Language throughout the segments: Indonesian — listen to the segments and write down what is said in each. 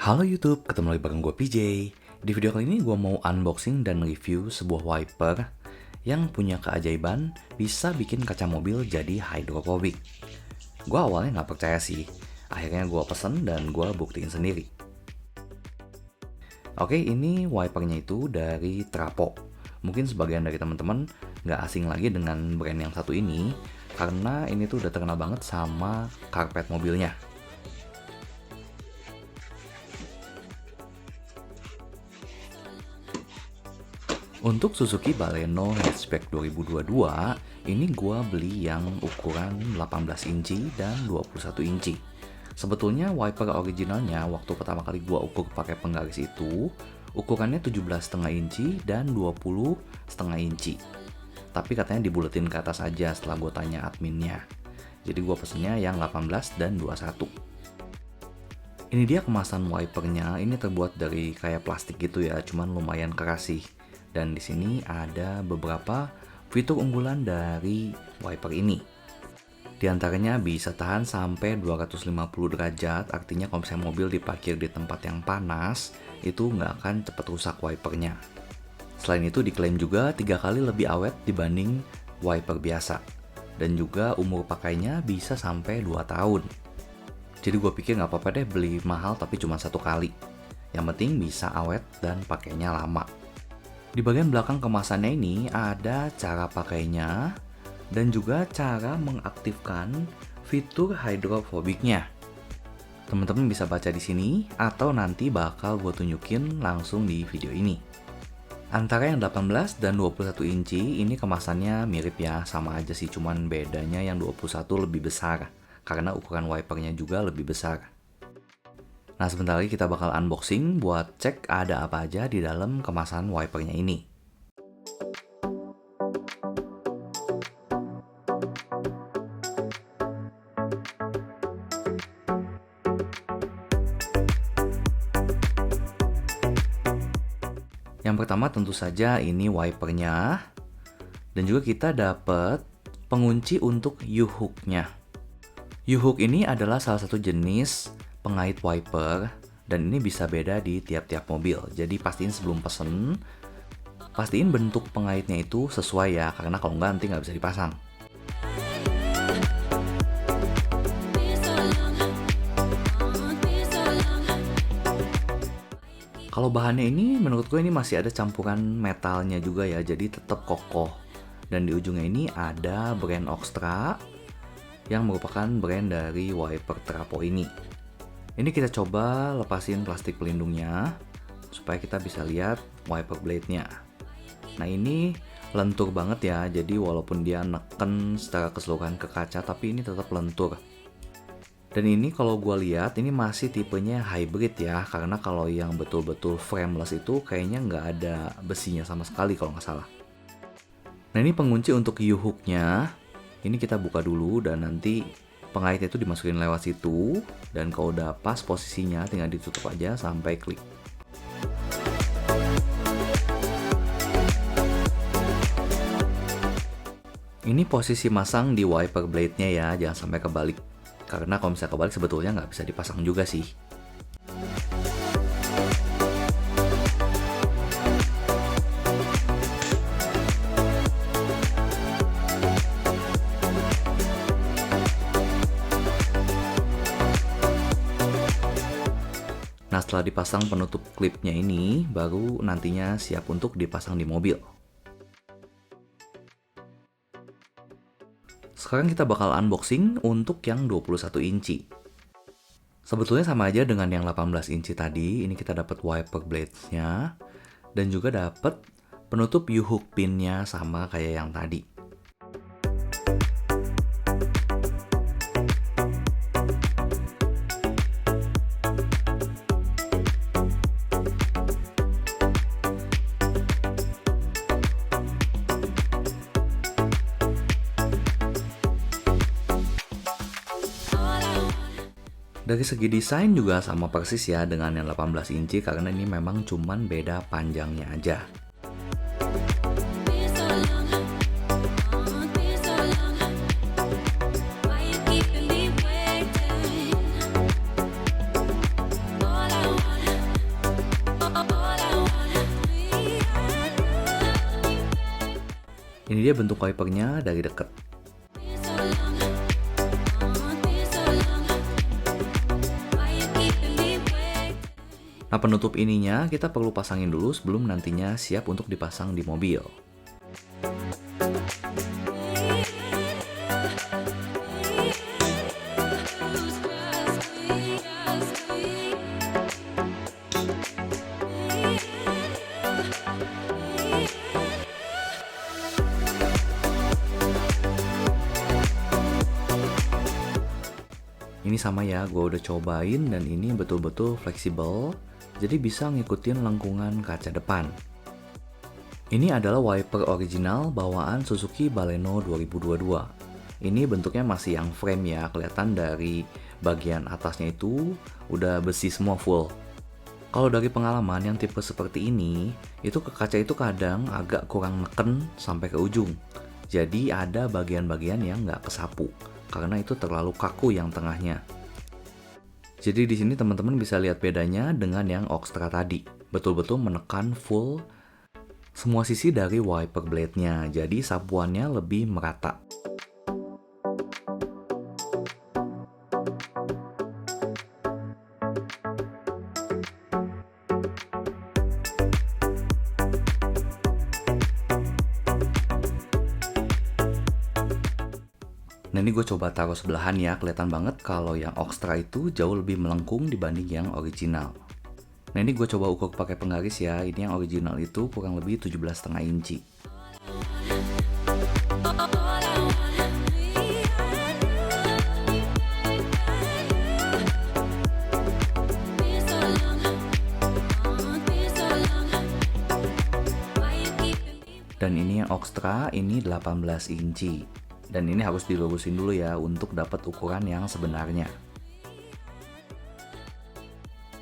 Halo YouTube, ketemu lagi bareng gue PJ. Di video kali ini gue mau unboxing dan review sebuah wiper yang punya keajaiban bisa bikin kaca mobil jadi hydrophobic. Gue awalnya nggak percaya sih, akhirnya gue pesen dan gue buktiin sendiri. Oke, ini wipernya itu dari Trapo. Mungkin sebagian dari teman-teman nggak asing lagi dengan brand yang satu ini, karena ini tuh udah terkenal banget sama karpet mobilnya. Untuk Suzuki Baleno Hatchback 2022, ini gua beli yang ukuran 18 inci dan 21 inci. Sebetulnya wiper originalnya waktu pertama kali gua ukur pakai penggaris itu, ukurannya 17,5 inci dan 20,5 inci. Tapi katanya dibuletin ke atas aja setelah gua tanya adminnya. Jadi gua pesennya yang 18 dan 21. Ini dia kemasan wipernya, ini terbuat dari kayak plastik gitu ya, cuman lumayan keras sih. Dan di sini ada beberapa fitur unggulan dari wiper ini. Di antaranya bisa tahan sampai 250 derajat, artinya kalau misalnya mobil diparkir di tempat yang panas, itu nggak akan cepat rusak wipernya. Selain itu diklaim juga 3 kali lebih awet dibanding wiper biasa. Dan juga umur pakainya bisa sampai 2 tahun. Jadi gue pikir nggak apa-apa deh beli mahal tapi cuma 1 kali. Yang penting bisa awet dan pakainya lama. Di bagian belakang kemasannya ini ada cara pakainya dan juga cara mengaktifkan fitur hydrophobicnya. Teman-teman bisa baca di sini atau nanti bakal gue tunjukin langsung di video ini. Antara yang 18 dan 21 inci ini kemasannya mirip ya, sama aja sih, cuman bedanya yang 21 lebih besar karena ukuran wipernya juga lebih besar. Nah, sebentar lagi kita bakal unboxing buat cek ada apa aja di dalam kemasan wipernya ini. Yang pertama tentu saja ini wipernya. Dan juga kita dapat pengunci untuk U-hook-nya. U-hook ini adalah salah satu jenis pengait wiper dan ini bisa beda di tiap-tiap mobil. Jadi pastiin sebelum pesen, pastiin bentuk pengaitnya itu sesuai ya, karena kalau nggak nanti nggak bisa dipasang. Kalau bahannya ini menurut gue ini masih ada campuran metalnya juga ya, jadi tetap kokoh. Dan di ujungnya ini ada brand Oxtra yang merupakan brand dari wiper Trapo ini. Ini kita coba lepasin plastik pelindungnya supaya kita bisa lihat wiper blade-nya. Nah, ini lentur banget ya, jadi walaupun dia neken secara keseluruhan ke kaca tapi ini tetap lentur. Dan ini kalau gue lihat ini masih tipenya hybrid ya, karena kalau yang betul-betul frameless itu kayaknya nggak ada besinya sama sekali kalau nggak salah. Nah, ini pengunci untuk U-hook-nya. Ini kita buka dulu dan nanti pengaitnya itu dimasukin lewat situ, dan kalau udah pas posisinya tinggal ditutup aja sampai klik. Ini posisi masang di wiper blade-nya ya, jangan sampai kebalik. Karena kalau misalnya kebalik sebetulnya nggak bisa dipasang juga sih. Nah, setelah dipasang penutup klipnya ini, baru nantinya siap untuk dipasang di mobil. Sekarang kita bakal unboxing untuk yang 21 inci. Sebetulnya sama aja dengan yang 18 inci tadi, ini kita dapat wiper blades-nya, dan juga dapat penutup U-hook pin-nya sama kayak yang tadi. Dari segi desain juga sama persis ya dengan yang 18 inci karena ini memang cuman beda panjangnya aja. dia bentuk wipernya dari dekat. Nah, penutup ininya kita perlu pasangin dulu sebelum nantinya siap untuk dipasang di mobil. Ini sama ya, gue udah cobain dan ini betul-betul fleksibel, jadi bisa ngikutin lengkungan kaca depan. Ini adalah wiper original bawaan Suzuki Baleno 2022. Ini bentuknya masih yang frame ya, kelihatan dari bagian atasnya itu udah besi semua full. Kalau dari pengalaman yang tipe seperti ini, itu ke kaca itu kadang agak kurang neken sampai ke ujung. Jadi ada bagian-bagian yang nggak kesapu, karena itu terlalu kaku yang tengahnya. Jadi di sini teman-teman bisa lihat bedanya dengan yang Oxtra tadi. Betul-betul menekan full semua sisi dari wiper blade-nya, jadi sapuannya lebih merata. Nah, ini gue coba taruh sebelahan ya, kelihatan banget kalau yang Oxtra itu jauh lebih melengkung dibanding yang original. Nah, ini gue coba ukur pakai penggaris ya, ini yang original itu kurang lebih 17,5 inci. Dan ini yang Oxtra, ini 18 inci. Dan ini harus dilurusin dulu ya untuk dapat ukuran yang sebenarnya.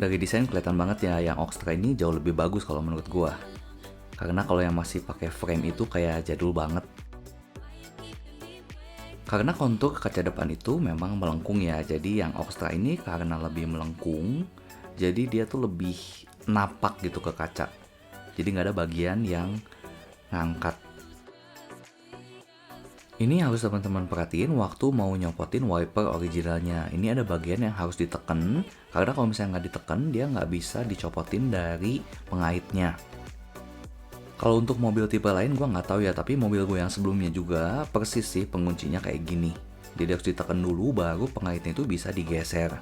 Dari desain kelihatan banget ya yang Oxtra ini jauh lebih bagus kalau menurut gua. Karena kalau yang masih pakai frame itu kayak jadul banget. Karena kontur kaca depan itu memang melengkung ya, jadi yang Oxtra ini karena lebih melengkung, jadi dia tuh lebih napak gitu ke kaca. Jadi nggak ada bagian yang ngangkat. Ini harus teman-teman perhatiin waktu mau nyopotin wiper originalnya. Ini ada bagian yang harus diteken, karena kalau misalnya nggak diteken, dia nggak bisa dicopotin dari pengaitnya. Kalau untuk mobil tipe lain gue nggak tahu ya, tapi mobil gue yang sebelumnya juga persis sih penguncinya kayak gini. Jadi harus diteken dulu baru pengaitnya itu bisa digeser.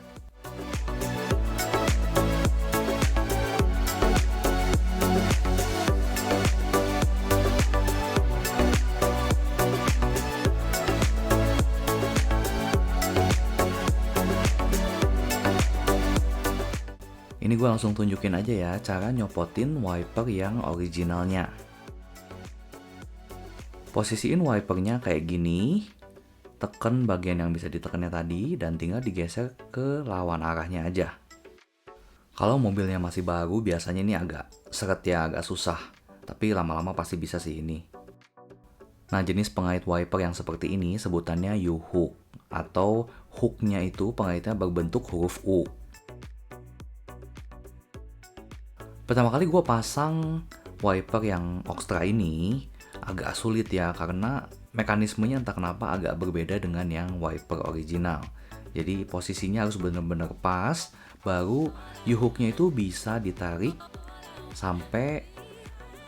Ini gue langsung tunjukin aja ya cara nyopotin wiper yang originalnya. Posisiin wipernya kayak gini, tekan bagian yang bisa ditekannya tadi dan tinggal digeser ke lawan arahnya aja. Kalau mobilnya masih baru biasanya ini agak seret ya, agak susah, tapi lama-lama pasti bisa sih ini. Nah, jenis pengait wiper yang seperti ini sebutannya U-hook, atau hooknya itu pengaitnya berbentuk huruf U. Pertama kali gue pasang wiper yang Oxtra ini agak sulit ya, karena mekanismenya entah kenapa agak berbeda dengan yang wiper original. Jadi posisinya harus benar-benar pas, baru U-hooknya itu bisa ditarik sampai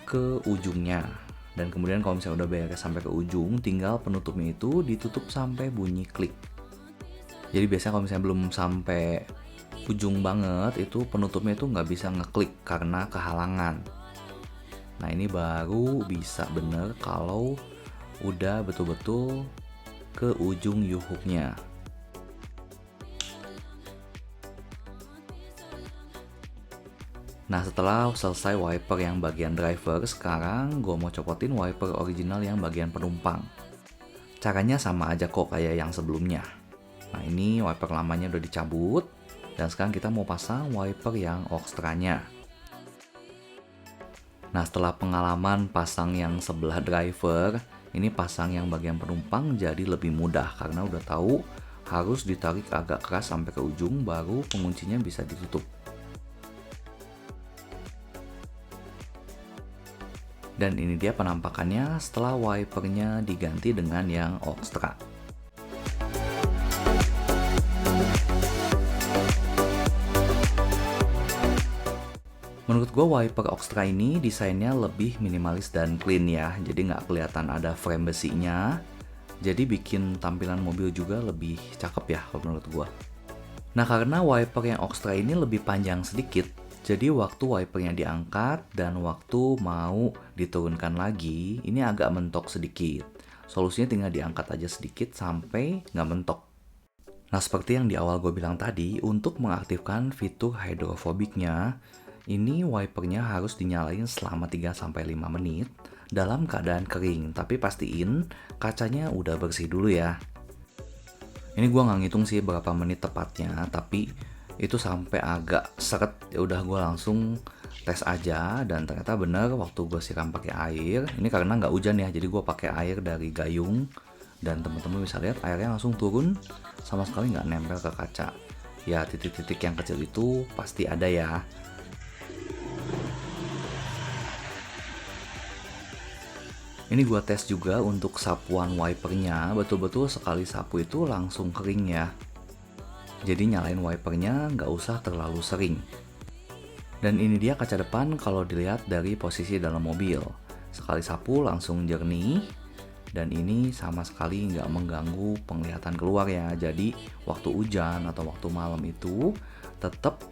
ke ujungnya. Dan kemudian kalau misalnya udah beres sampai ke ujung, tinggal penutupnya itu ditutup sampai bunyi klik. Jadi biasanya kalau misalnya belum sampai ujung banget, itu penutupnya itu nggak bisa ngeklik karena kehalangan. Nah, ini baru bisa bener kalau udah betul-betul ke ujung U-hooknya. Nah, setelah selesai wiper yang bagian driver, sekarang gue mau copotin wiper original yang bagian penumpang. Caranya sama aja kok kayak yang sebelumnya. Nah, ini wiper lamanya udah dicabut, dan sekarang kita mau pasang wiper yang Oxtra-nya. Nah, setelah pengalaman pasang yang sebelah driver, ini pasang yang bagian penumpang jadi lebih mudah karena udah tahu harus ditarik agak keras sampai ke ujung baru penguncinya bisa ditutup. Dan ini dia penampakannya setelah wipernya diganti dengan yang Oxtra. Menurut gue wiper Oxtra ini desainnya lebih minimalis dan clean ya, jadi nggak kelihatan ada frame besinya. Jadi bikin tampilan mobil juga lebih cakep ya kalau menurut gue. Nah karena wiper yang Oxtra ini lebih panjang sedikit, jadi waktu wipernya diangkat dan waktu mau diturunkan lagi, ini agak mentok sedikit. Solusinya tinggal diangkat aja sedikit sampai nggak mentok. Nah seperti yang di awal gue bilang tadi, untuk mengaktifkan fitur hydrophobicnya, ini wipernya harus dinyalain selama 3-5 menit dalam keadaan kering, tapi pastiin kacanya udah bersih dulu ya. Ini gue nggak ngitung sih berapa menit tepatnya, tapi itu sampai agak seret, ya udah gue langsung tes aja dan ternyata bener waktu gue siram pakai air. Ini karena nggak hujan ya, jadi gue pakai air dari gayung dan teman-teman bisa lihat airnya langsung turun, sama sekali nggak nempel ke kaca. Ya titik-titik yang kecil itu pasti ada ya. Ini gua tes juga untuk sapuan wipernya, betul-betul sekali sapu itu langsung kering ya. Jadi nyalain wipernya nggak usah terlalu sering. Dan ini dia kaca depan kalau dilihat dari posisi dalam mobil. Sekali sapu langsung jernih, dan ini sama sekali nggak mengganggu penglihatan keluar ya. Jadi waktu hujan atau waktu malam itu tetap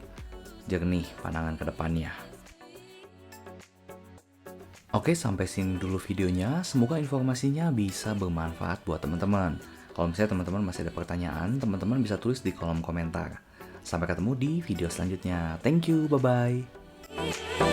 jernih pandangan ke depannya. Oke, sampai sini dulu videonya. Semoga informasinya bisa bermanfaat buat teman-teman. Kalau misalnya teman-teman masih ada pertanyaan, teman-teman bisa tulis di kolom komentar. Sampai ketemu di video selanjutnya. Thank you, bye-bye.